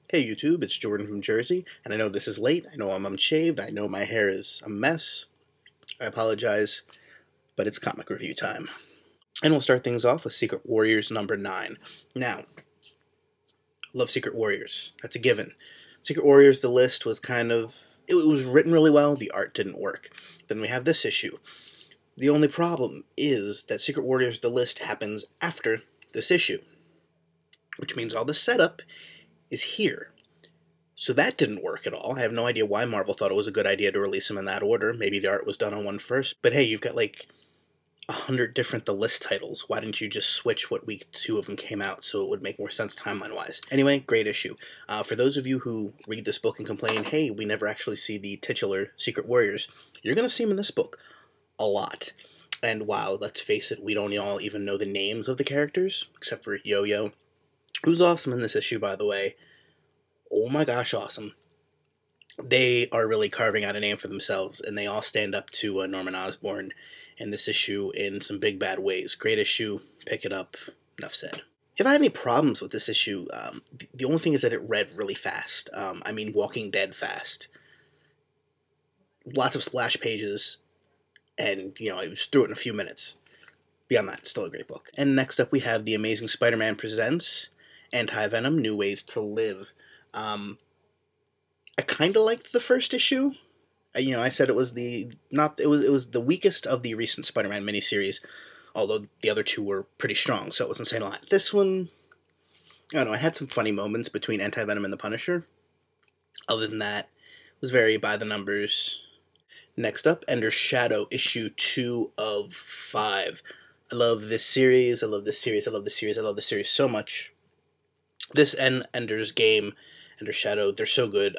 Hey YouTube, it's Jordan from Jersey, and I know this is late, I know I'm unshaved, I know my hair is a mess. I apologize, but it's comic review time. And we'll start things off with Secret Warriors number 9. Now, love Secret Warriors. That's a given. Secret Warriors, the list was it was written really well, the art didn't work. Then we have this issue. The only problem is that Secret Warriors, the list happens after this issue, which means all the setup is here. So that didn't work at all. I have no idea why Marvel thought it was a good idea to release them in that order. Maybe the art was done on one first. But hey, you've got like 100 different The List titles. Why didn't you just switch what week 2 of them came out so it would make more sense timeline-wise? Anyway, great issue. For those of you who read this book and complain, hey, we never actually see the titular Secret Warriors, you're going to see them in this book a lot. And wow, let's face it, we don't all even know the names of the characters, except for Yo-Yo, who's awesome in this issue, by the way. Oh my gosh, awesome. They are really carving out a name for themselves, and they all stand up to Norman Osborn in this issue in some big bad ways. Great issue, pick it up, enough said. If I had any problems with this issue, the only thing is that it read really fast. I mean Walking Dead fast. Lots of splash pages, and, I was through it in a few minutes. Beyond that, still a great book. And next up we have The Amazing Spider-Man Presents Anti-Venom, New Ways to Live. I kind of liked the first issue. I said it was it was the weakest of the recent Spider-Man miniseries, although the other two were pretty strong, so it wasn't saying a lot. This one, I don't know, it had some funny moments between Anti-Venom and the Punisher. Other than that, it was very by the numbers. Next up, Ender's Shadow, issue 2 of 5. I love this series, I love this series, I love this series, I love this series so much. This and Ender's Game, Ender's Shadow, they're so good.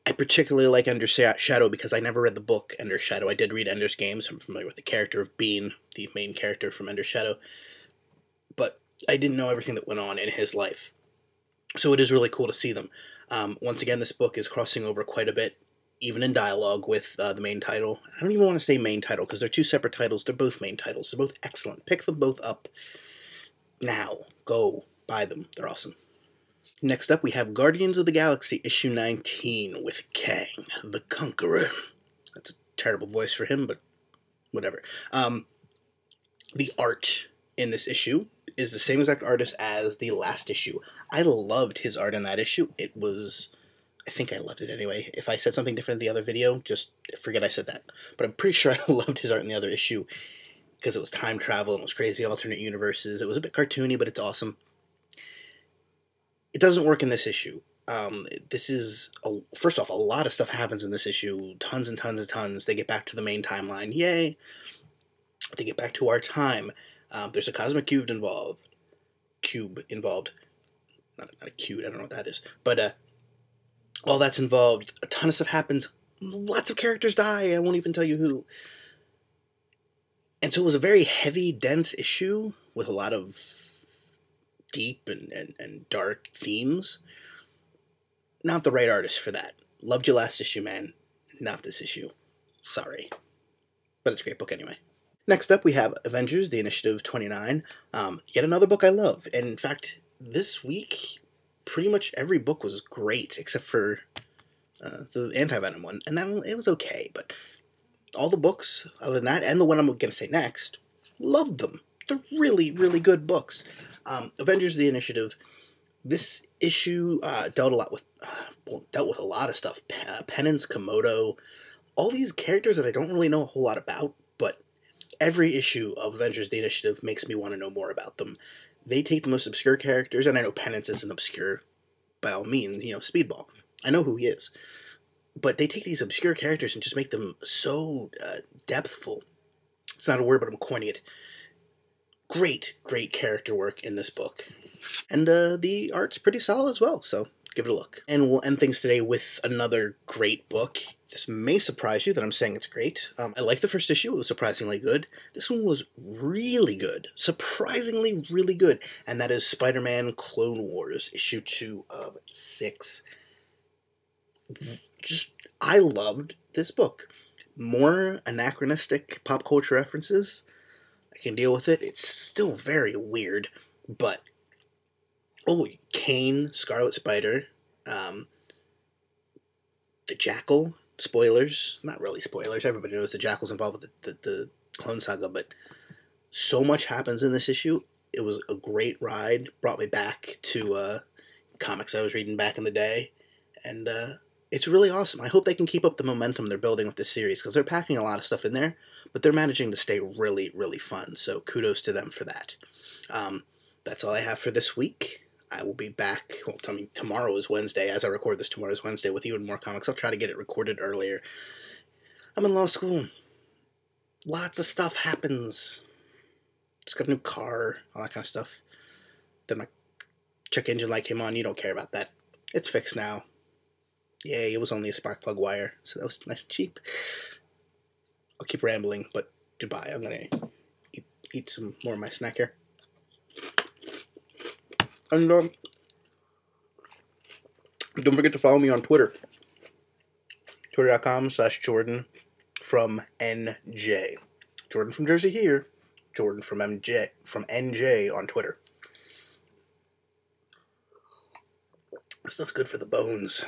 I particularly like Ender's Shadow because I never read the book Ender's Shadow. I did read Ender's Game, so I'm familiar with the character of Bean, the main character from Ender's Shadow. But I didn't know everything that went on in his life. So it is really cool to see them. Once again, this book is crossing over quite a bit, even in dialogue with the main title. I don't even want to say main title because they're two separate titles. They're both main titles. They're both excellent. Pick them both up now. Go buy them. They're awesome. Next up, we have Guardians of the Galaxy, issue 19, with Kang, the Conqueror. That's a terrible voice for him, but whatever. The art in this issue is the same exact artist as the last issue. I loved his art in that issue. I think I loved it anyway. If I said something different in the other video, just forget I said that. But I'm pretty sure I loved his art in the other issue, because it was time travel and it was crazy alternate universes. It was a bit cartoony, but it's awesome. It doesn't work in this issue. First off, a lot of stuff happens in this issue. Tons and tons and tons. They get back to the main timeline. Yay! They get back to our time. There's a cosmic cube involved. Not a cube, I don't know what that is. But all that's involved. A ton of stuff happens. Lots of characters die. I won't even tell you who. And so it was a very heavy, dense issue with a lot of deep and dark themes. Not the right artist for that. Loved your last issue, man. Not this issue. Sorry. But it's a great book anyway. Next up, we have Avengers, the Initiative 29. Yet another book I love. And in fact, this week, pretty much every book was great, except for the Anti-Venom one. And it was okay, but all the books, other than that, and the one I'm going to say next, loved them. They're really, really good books. Avengers, the Initiative. This issue dealt with a lot of stuff. Penance, Komodo, all these characters that I don't really know a whole lot about, but every issue of Avengers, the Initiative makes me want to know more about them. They take the most obscure characters, and I know Penance isn't obscure by all means, Speedball. I know who he is. But they take these obscure characters and just make them so depthful. It's not a word, but I'm coining it. Great, great character work in this book. And the art's pretty solid as well, so give it a look. And we'll end things today with another great book. This may surprise you that I'm saying it's great. I liked the first issue. It was surprisingly good. This one was really good. Surprisingly really good. And that is Spider-Man Clone Wars, issue 2 of 6. I loved this book. More anachronistic pop culture references. I can deal with it. It's still very weird, but Oh, Kane, Scarlet Spider, the Jackal. Spoilers. Not really spoilers. Everybody knows the Jackal's involved with the Clone Saga, but so much happens in this issue. It was a great ride. Brought me back to comics I was reading back in the day. And it's really awesome. I hope they can keep up the momentum they're building with this series, because they're packing a lot of stuff in there, but they're managing to stay really, really fun. So kudos to them for that. That's all I have for this week. I will be back, well, tomorrow is Wednesday. As I record this, tomorrow is Wednesday with even more comics. I'll try to get it recorded earlier. I'm in law school. Lots of stuff happens. Just got a new car, all that kind of stuff. Then my check engine light came on. You don't care about that. It's fixed now. Yay, it was only a spark plug wire, so that was nice and cheap. I'll keep rambling, but goodbye. I'm going to eat some more of my snack here. And don't forget to follow me on Twitter. Twitter.com/Jordan from NJ. Jordan from Jersey here. Jordan from NJ on Twitter. This stuff's good for the bones.